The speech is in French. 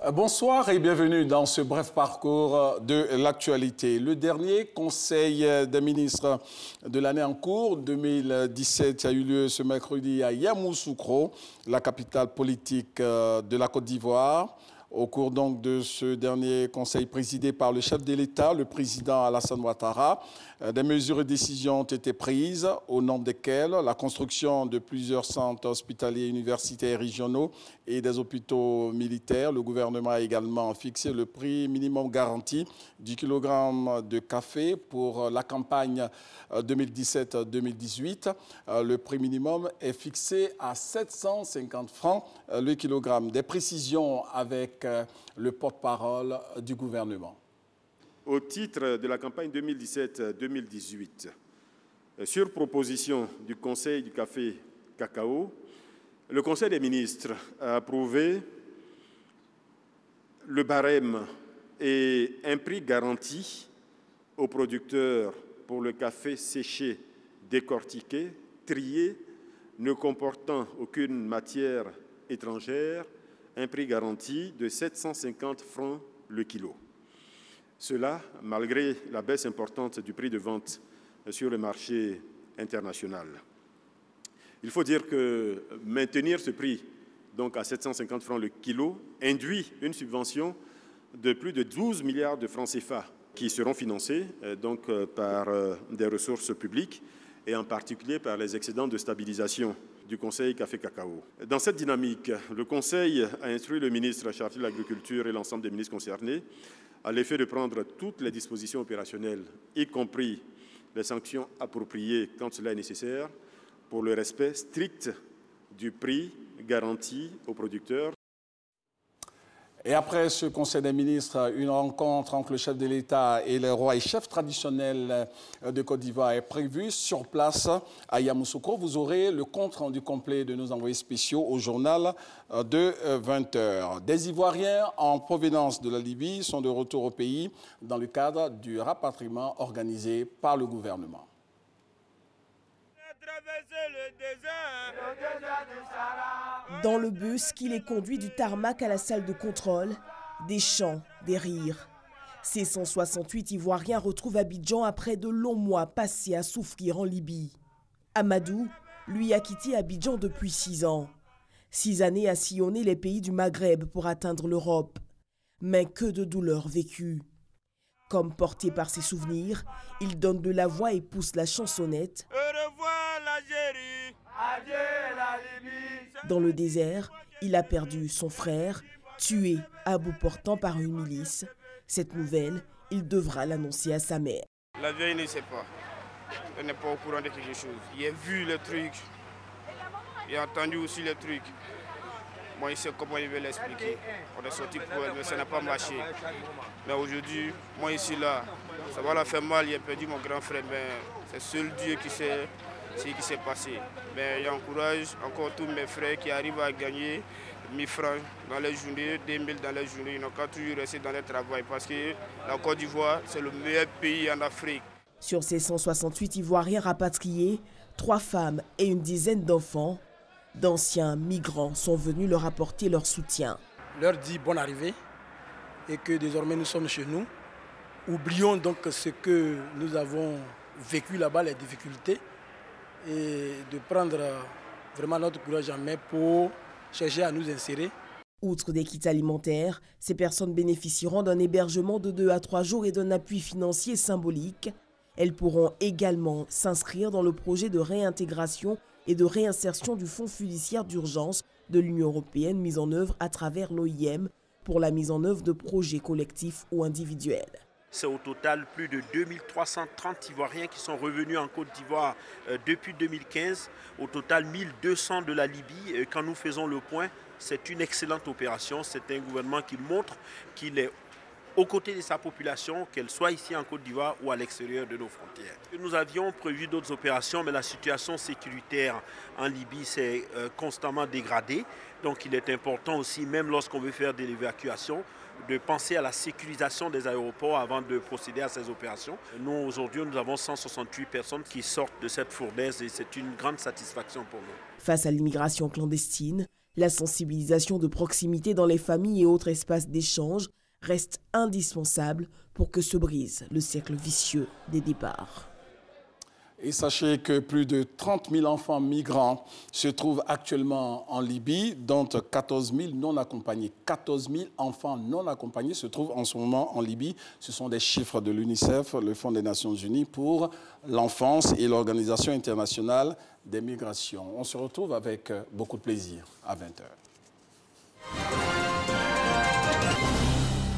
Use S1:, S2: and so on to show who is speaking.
S1: Bonsoir et bienvenue dans ce bref parcours de l'actualité. Le dernier conseil des ministres de l'année en cours 2017 a eu lieu ce mercredi à Yamoussoukro, la capitale politique de la Côte d'Ivoire. Au cours donc de ce dernier conseil présidé par le chef de l'État, le président Alassane Ouattara, des mesures et décisions ont été prises, au nombre desquelles la construction de plusieurs centres hospitaliers, universitaires et régionaux et des hôpitaux militaires. Le gouvernement a également fixé le prix minimum garanti du kilogramme de café pour la campagne 2017-2018. Le prix minimum est fixé à 750 francs le kilogramme. Des précisions avec le porte-parole du gouvernement.
S2: Au titre de la campagne 2017-2018, sur proposition du Conseil du café cacao, le Conseil des ministres a approuvé le barème et un prix garanti aux producteurs pour le café séché, décortiqué, trié, ne comportant aucune matière étrangère, un prix garanti de 750 francs le kilo. Cela, malgré la baisse importante du prix de vente sur le marché international. Il faut dire que maintenir ce prix donc à 750 francs le kilo induit une subvention de plus de 12 milliards de francs CFA qui seront financés donc par des ressources publiques et en particulier par les excédents de stabilisation du Conseil Café Cacao. Dans cette dynamique, le Conseil a instruit le ministre chargé de l'Agriculture et l'ensemble des ministres concernés à l'effet de prendre toutes les dispositions opérationnelles, y compris les sanctions appropriées quand cela est nécessaire, pour le respect strict du prix garanti aux producteurs.
S1: Et après ce Conseil des ministres, une rencontre entre le chef de l'État et les rois et chefs traditionnels de Côte d'Ivoire est prévue sur place à Yamoussoukro. Vous aurez le compte rendu complet de nos envoyés spéciaux au journal de 20h. Des Ivoiriens en provenance de la Libye sont de retour au pays dans le cadre du rapatriement organisé par le gouvernement.
S3: Dans le bus qui les conduit du tarmac à la salle de contrôle, des chants, des rires. Ces 168 Ivoiriens retrouvent Abidjan après de longs mois passés à souffrir en Libye. Amadou, lui, a quitté Abidjan depuis 6 ans. 6 années à sillonner les pays du Maghreb pour atteindre l'Europe. Mais que de douleurs vécues. Comme porté par ses souvenirs, il donne de la voix et pousse la chansonnette. Au revoir l'Algérie, adieu la Libye. Dans le désert, il a perdu son frère, tué à bout portant par une milice. Cette nouvelle, il devra l'annoncer à sa mère.
S4: La vieille ne sait pas. Elle n'est pas au courant de quelque chose. Il a vu les trucs. Il a entendu aussi les trucs. Moi, il sait comment il veut l'expliquer. On est sorti pour elle, mais ça n'a pas marché. Mais aujourd'hui, moi ici, là, ça va la faire mal. Il a perdu mon grand frère, mais c'est seul Dieu qui sait ce qui s'est passé. Mais j'encourage encore tous mes frères qui arrivent à gagner 1000 francs dans les journées, 2000 dans les journées. Ils n'ont qu'à toujours rester dans le travail parce que la Côte d'Ivoire, c'est le meilleur pays en Afrique.
S3: Sur ces 168 Ivoiriens rapatriés, 3 femmes et une dizaine d'enfants, d'anciens migrants sont venus leur apporter leur soutien.
S5: Leur dit bonne arrivée et que désormais nous sommes chez nous. Oublions donc ce que nous avons vécu là-bas, les difficultés, et de prendre vraiment notre courage en main pour chercher à nous insérer.
S3: Outre des kits alimentaires, ces personnes bénéficieront d'un hébergement de 2 à 3 jours et d'un appui financier symbolique. Elles pourront également s'inscrire dans le projet de réintégration et de réinsertion du Fonds fiduciaire d'urgence de l'Union européenne mis en œuvre à travers l'OIM pour la mise en œuvre de projets collectifs ou individuels.
S6: C'est au total plus de 2330 Ivoiriens qui sont revenus en Côte d'Ivoire depuis 2015. Au total 1200 de la Libye. Quand nous faisons le point, c'est une excellente opération. C'est un gouvernement qui montre qu'il est aux côtés de sa population, qu'elle soit ici en Côte d'Ivoire ou à l'extérieur de nos frontières. Nous avions prévu d'autres opérations, mais la situation sécuritaire en Libye s'est constamment dégradée. Donc il est important aussi, même lorsqu'on veut faire de l'évacuation, de penser à la sécurisation des aéroports avant de procéder à ces opérations. Nous, aujourd'hui, nous avons 168 personnes qui sortent de cette fournaise et c'est une grande satisfaction pour nous.
S3: Face à l'immigration clandestine, La sensibilisation de proximité dans les familles et autres espaces d'échange reste indispensable pour que se brise le cercle vicieux des départs.
S1: Et sachez que plus de 30 000 enfants migrants se trouvent actuellement en Libye, dont 14 000 non accompagnés. 14 000 enfants non accompagnés se trouvent en ce moment en Libye. Ce sont des chiffres de l'UNICEF, le Fonds des Nations Unies pour l'enfance et l'Organisation internationale des migrations. On se retrouve avec beaucoup de plaisir à 20h.